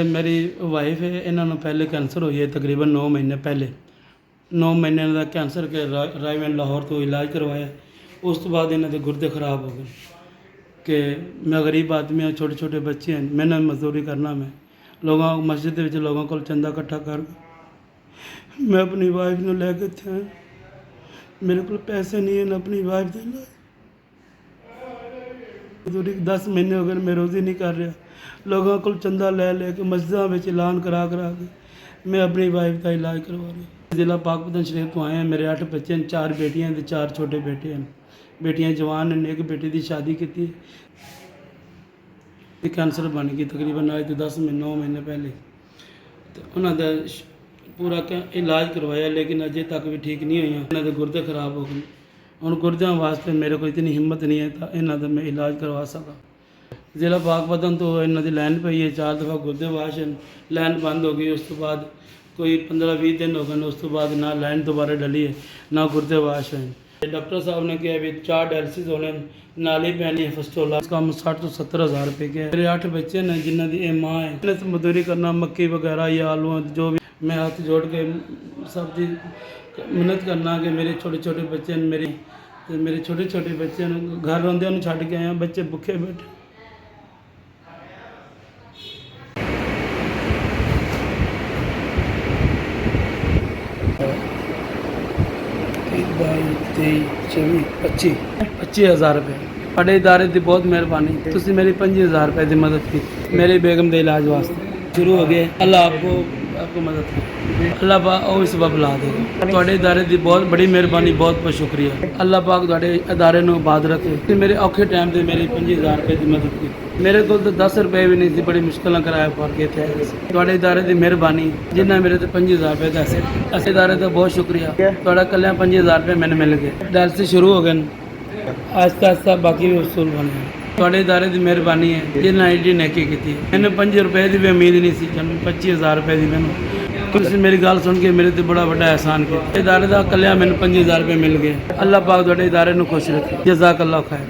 मेरी वाइफ है, इन्होंने पहले कैंसर हुई है तकरीबन 9 महीने पहले। 9 महीने का कैंसर के रायवन लाहौर तो इलाज करवाया। उस तो बाद इन्हों के गुर्दे खराब हो गए कि मैं गरीब आदमी हाँ, छोटे छोटे बच्चे हैं, मैंने मजदूरी करना। मैं लोगों मस्जिद में लोगों को चंदा इकट्ठा कर मैं अपनी वाइफ ने लैके थे, मेरे को पैसे नहीं है ना अपनी वाइफ दे मजदूरी 10 महीने हो गए मैं रोज़ी नहीं कर रहा। लोगों को चंदा ले लेके मस्जिदों में ऐलान करा के मैं अपनी वाइफ का इलाज करवा रहा। ज़िला पाकपतन शरीफ तो आए हैं। मेरे 8 बच्चे हैं, 4 बेटियां हैं, 4 छोटे बेटे हैं। बेटियां जवान हैं, एक बेटी की शादी की थी, कैंसर बन गई तकरीबन आज तो 9 महीने पहले। तो उन्होंने पूरा इलाज करवाया लेकिन अजे तक भी ठीक नहीं हुई। इन्होंने गुर्दे खराब हो गए। ਹੁਣ ਗੁਰਦਿਆਂ ਵਾਸਤੇ ਮੇਰੇ ਕੋਲ ਇਤਨੀ ਹਿੰਮਤ नहीं है ਤਾਂ ਇਹਨਾਂ ਦਾ ਮੈਂ ਇਲਾਜ ਕਰਵਾ ਸਕਾਂ। ਜ਼ਿਲ੍ਹਾ ਪਾਕਪਤਨ ਤੋਂ ਇਹਨਾਂ ਦੀ ਲਾਈਨ ਪਈ ਹੈ, 4 ਦਫਾ ਗੁਰਦੇ ਵਾਸ਼ ਲਾਈਨ ਬੰਦ ਹੋ ਗਈ। ਉਸ ਤੋਂ ਬਾਅਦ कोई 15-20 दिन हो गए, उस तो बाद ना लाइन दोबारा डली है ना गुर्दे वाश हैं। डॉक्टर साहब ने कहा अभी 4 डायलिसिस होने, नाली पैनी है फस्टोला, इसका 60 तो 70 हज़ार रुपये के। मेरे 8 बच्चे हैं जिन्हों की माँ है, इन्हें मजदूरी करना मक्की वगैरह या आलू जो भी, मैं हाथ जोड़ के सब चीज़ मेहनत करना कि मेरे छोटे छोटे बच्चे हैं, मेरे छोटे छोटे बच्चे घर रोंदे उन्हें छड़ के आए हैं, बच्चे भुखे बैठे। पच्ची हज़ार रुपये बड़े इदारे की बहुत मेहरबानी। तुसी मेरी 25 हज़ार रुपये की मदद की मेरी बेगम के इलाज वास्ते शुरू हो गए। अल्लाह आपको मदद करे, अल्लाह पाक और सबब ला देगा। थोड़े इदारे की बहुत बड़ी मेहरबानी, बहुत बहुत शुक्रिया। अल्लाह पाक थोड़े इदारे को आबाद रखे। मेरे औखे टाइम से मेरी 25 हज़ार रुपये की मदद की। मेरे को तो 10 रुपये भी नहीं थी, बड़ी मुश्किल कराया पा के थे। थोड़े इदारे की मेहरबानी जिन्हें मेरे तो 25 हज़ार रुपये दस ऐसे इदारे का बहुत शुक्रिया। थोड़ा कल 25 हज़ार रुपये मैंने मिल गए। डायलिसिस शुरू हो गए, आहिस्ता आहिस्ता बाकी भी वसूल बन गए। थोड़े इदारे की मेहरबानी है जिन्हें एडी नेकी की। मैंने 5 रुपये की भी उम्मीद नहीं सी, 25 हज़ार रुपये की मैंने तुम मेरी गल सुन के मेरे तो बड़ा बड़ा एहसान किया। इदारे का कलिया मैंने 25 हज़ार रुपये मिल गए। अल्लाह पाक थोड़े इदारे को खुश रखे। जज़ाकल्लाह खैर।